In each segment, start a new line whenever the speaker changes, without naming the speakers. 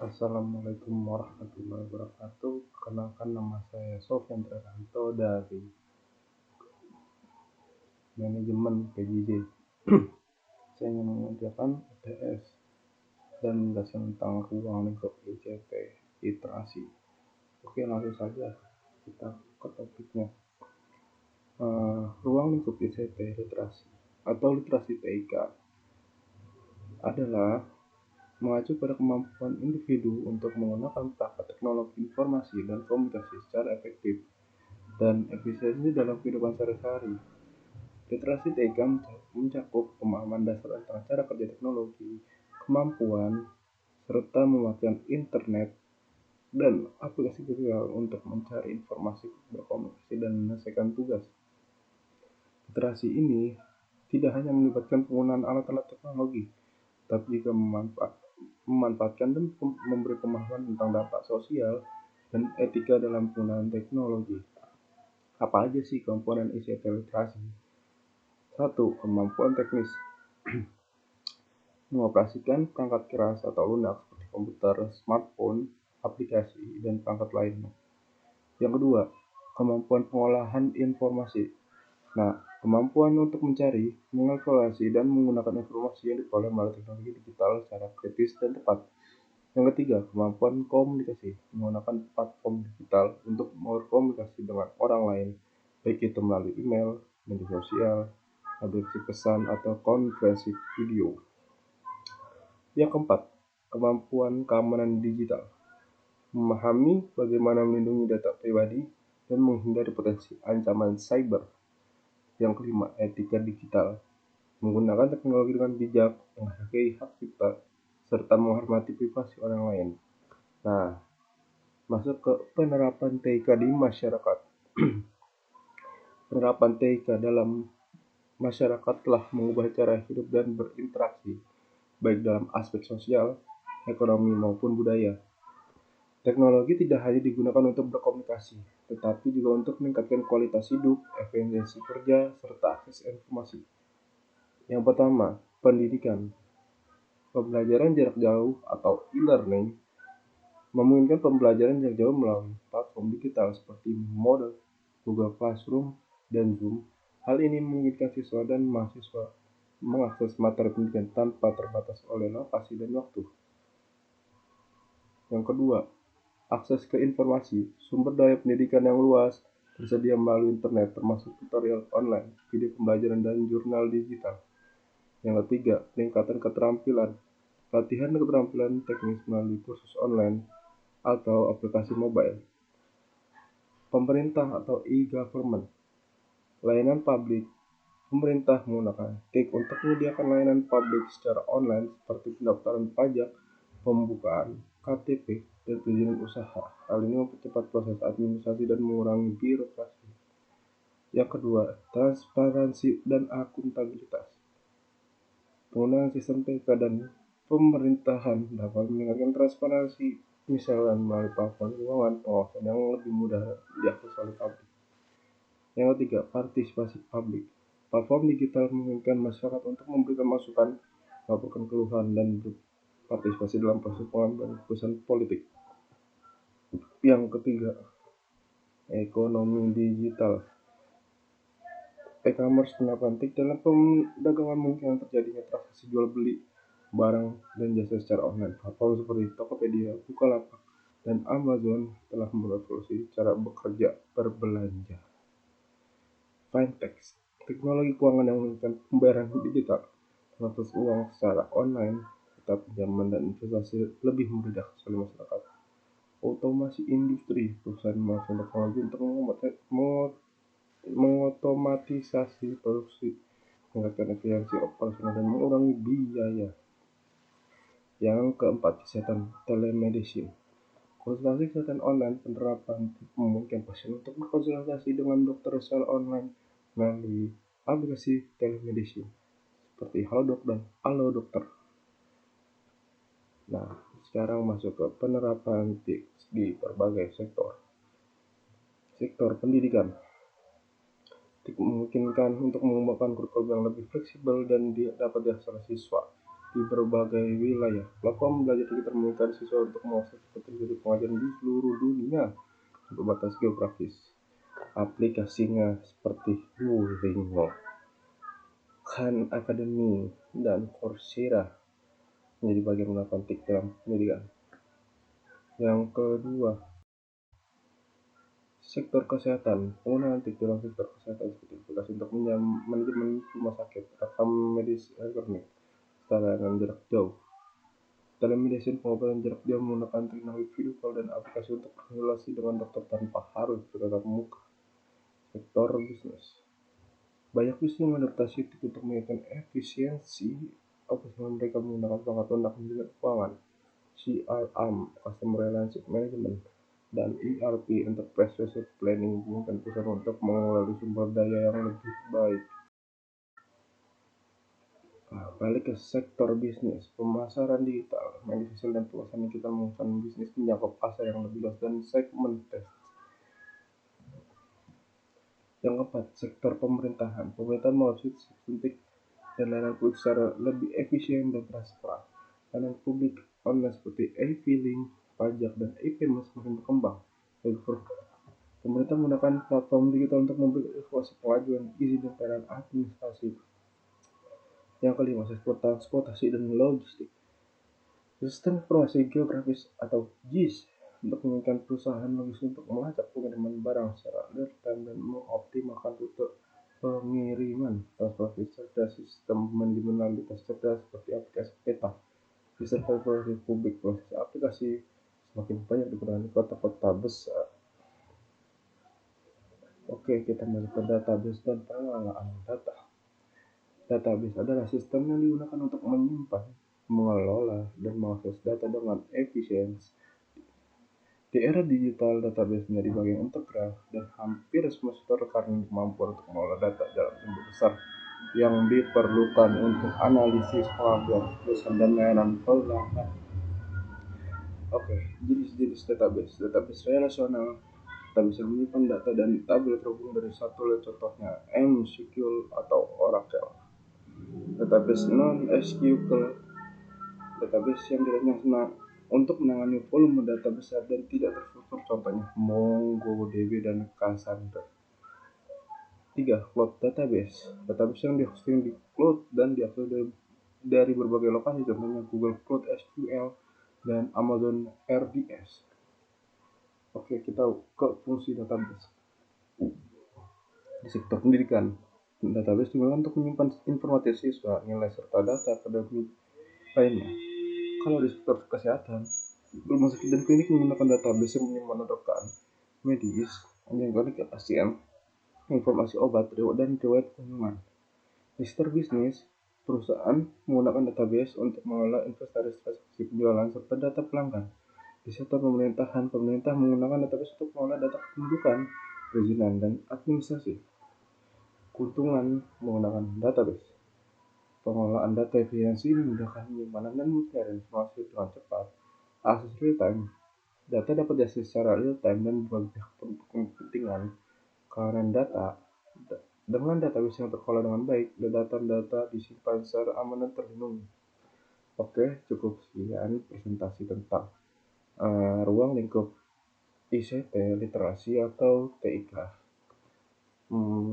Assalamualaikum warahmatullahi wabarakatuh. Perkenalkan, nama saya Sofyan Trianto dari Manajemen PJJ. Saya ingin mengerjakan UTS dan menjelaskan tentang ruang lingkup ICT literasi. Oke, langsung saja kita ke topiknya. Ruang lingkup ICT literasi atau literasi TIK adalah mengacu pada kemampuan individu untuk menggunakan perangkat teknologi informasi dan komunikasi secara efektif dan efisiensi dalam kehidupan sehari-hari. Literasi TIK mencakup pemahaman dasar tentang cara kerja teknologi, kemampuan, serta memanfaatkan internet dan aplikasi digital untuk mencari informasi, berkomunikasi, dan menyelesaikan tugas. Literasi ini tidak hanya melibatkan penggunaan alat-alat teknologi, tapi juga memanfaatkan dan memberi pemahaman tentang dampak sosial dan etika dalam penggunaan teknologi. Apa aja sih komponen ICT literasi? 1. Kemampuan teknis. Mengoperasikan perangkat keras atau lunak seperti komputer, smartphone, aplikasi, dan perangkat lainnya. Yang kedua, kemampuan pengolahan informasi. Kemampuan untuk mencari, mengevaluasi, dan menggunakan informasi yang diperoleh melalui teknologi digital secara kritis dan tepat. Yang ketiga, kemampuan komunikasi. Menggunakan platform digital untuk berkomunikasi dengan orang lain, baik itu melalui email, media sosial, aplikasi pesan, atau konferensi video. Yang keempat, kemampuan keamanan digital. Memahami bagaimana melindungi data pribadi dan menghindari potensi ancaman cyber. Yang kelima, etika digital. Menggunakan teknologi dengan bijak, menghargai hak cipta, serta menghormati privasi orang lain. Masuk ke penerapan TIK di masyarakat. Penerapan TIK dalam masyarakat telah mengubah cara hidup dan berinteraksi, baik dalam aspek sosial, ekonomi, maupun budaya. Teknologi tidak hanya digunakan untuk berkomunikasi, tetapi juga untuk meningkatkan kualitas hidup, efisiensi kerja, serta akses informasi. Yang pertama, pendidikan. Pembelajaran jarak jauh atau e-learning memungkinkan pembelajaran jarak jauh melalui platform digital seperti Moodle, Google Classroom, dan Zoom. Hal ini memungkinkan siswa dan mahasiswa mengakses materi pendidikan tanpa terbatas oleh lokasi dan waktu. Yang kedua, akses ke informasi. Sumber daya pendidikan yang luas tersedia melalui internet, termasuk tutorial online, video pembelajaran, dan jurnal digital. Yang ketiga, peningkatan keterampilan. Latihan keterampilan teknis melalui kursus online atau aplikasi mobile. Pemerintah atau e-government. Layanan publik. Pemerintah menggunakan TIK untuk menyediakan layanan publik secara online seperti pendaftaran pajak, pembukaan KTP, dan perizinan usaha. Hal ini mempercepat proses administrasi dan mengurangi birokrasi. Yang kedua, transparansi dan akuntabilitas. Penggunaan sistem TIK dan pemerintahan dapat meningkatkan transparansi, misalnya melalui platform keuangan, pengawasan yang lebih mudah diakses oleh publik. Yang ketiga, partisipasi publik. Platform digital memungkinkan masyarakat untuk memberikan masukan, melaporkan keluhan, dan berpartisipasi dalam proses pengambilan keputusan politik. Yang ketiga, ekonomi digital. E-commerce penerapan TIK dalam perdagangan memungkinkan terjadinya transaksi jual beli barang dan jasa secara online. Platform seperti Tokopedia, Bukalapak, dan Amazon telah merevolusi cara bekerja berbelanja. Fintech, teknologi keuangan yang memungkinkan pembayaran digital, transfer uang secara online, serta pinjaman dan investasi lebih mudah oleh masyarakat. Otomasi industri, perusahaan memanfaatkan teknologi untuk mengotomatisasi produksi, meningkatkan efisiensi operasional, dan mengurangi biaya. Yang keempat, kesehatan telemedicine. Konsultasi kesehatan online. Penerapan memungkinkan pasien untuk berkonsultasi dengan dokter secara online melalui aplikasi telemedicine seperti Halodoc dan Alodokter. Sekarang masuk ke penerapan TIK di berbagai sektor. Sektor pendidikan. TIK memungkinkan untuk mengembangkan kurikulum yang lebih fleksibel dan dapat diakses siswa. di berbagai wilayah. Platform belajar digital memungkinkan siswa untuk mengakses materi pengajaran di seluruh dunia tanpa batas geografis. Aplikasinya seperti Duolingo, Khan Academy, dan Coursera menjadi bagian melakukan TIK dalam pendidikan. Yang kedua, sektor kesehatan. Penggunaan TIK dalam sektor kesehatan seperti aplikasi untuk manajemen rumah sakit, rekam medis elektronik, layanan jarak jauh. Telemedicine, pengobatan jarak jauh menggunakan teknologi video call dan aplikasi untuk berrelasi dengan dokter tanpa harus bertatap muka. Sektor bisnis. Banyak bisnis mengadaptasi TIK untuk meningkatkan efisiensi operasional mereka menggunakan perangkat lunak manajemen keuangan, CRM, Customer Relationship Management, dan ERP, Enterprise Resource Planning, memungkinkan perusahaan untuk mengelola sumber daya yang lebih baik. Balik ke sektor bisnis, pemasaran digital, media sosial dan pemasaran digital memungkinkan bisnis menjangkau pasar yang lebih luas dan segmentasi. Yang keempat, sektor pemerintahan. Pemerintahan melalui sistem TIK dan layanan publik secara lebih efisien dan transparan. Layanan publik online seperti e-filing, pajak, dan e-payment semakin berkembang. Pemerintah menggunakan platform digital untuk memberikan informasi pengajuan izin dan pelayanan administrasi. Yang kelima, sektor transportasi dan logistik. Sistem informasi geografis atau GIS untuk memungkinkan perusahaan logistik untuk melacak pengiriman barang secara real-time dan mengoptimalkan rute pengiriman. Transportasi cerdas, sistem manajemen lalu lintas cerdas seperti aplikasi peta, sistem transportasi publik, proses aplikasi semakin banyak digunakan di kota-kota besar. Oke, kita masuk ke database dan pengelolaan data. Database adalah sistem yang digunakan untuk menyimpan, mengelola, dan mengakses data dengan efisiensi. Di era digital, database menjadi bagian integral dan hampir semua sektor karena kemampuan untuk mengolah data dalam jumlah besar yang diperlukan untuk analisis, pengambilan keputusan, dan layanan pelanggan. Oke, jenis-jenis database. Database relasional, database yang menyimpan data dan tabel terhubung dari satu layer, contohnya MySQL atau Oracle. Database non-SQL, database yang dirancang untuk menangani volume data besar dan tidak terstruktur, contohnya MongoDB dan Cassandra. 3. Cloud database, database yang dihosting di cloud dan diakses dari berbagai lokasi, contohnya Google Cloud SQL dan Amazon RDS. Oke, kita ke fungsi database. Di sektor pendidikan, database digunakan untuk menyimpan informasi siswa, nilai serta data pada grup lainnya. Kalau di sektor kesehatan, rumah sakit dan klinik menggunakan database yang menyimpan rekan medis, mengenai pasien, informasi obat, dan riwayat kunjungan. Di sektor bisnis, perusahaan menggunakan database untuk mengelola inventaris, transaksi penjualan, serta data pelanggan. Di sektor pemerintahan, pemerintah menggunakan database untuk mengelola data kependudukan, perizinan, dan administrasi. Keuntungan menggunakan database. Pengelolaan data efisiensi memudahkan penyimpanan dan pencarian informasi dengan cepat. Akses real-time. Data dapat diakses secara real-time dan berbagai pihak kepentingan. Karena dengan database yang terkelola dengan baik, data disimpan secara aman dan terlindungi. Oke, cukup sekian presentasi tentang ruang lingkup ICT, literasi atau TIK.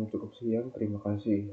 Cukup sekian, terima kasih.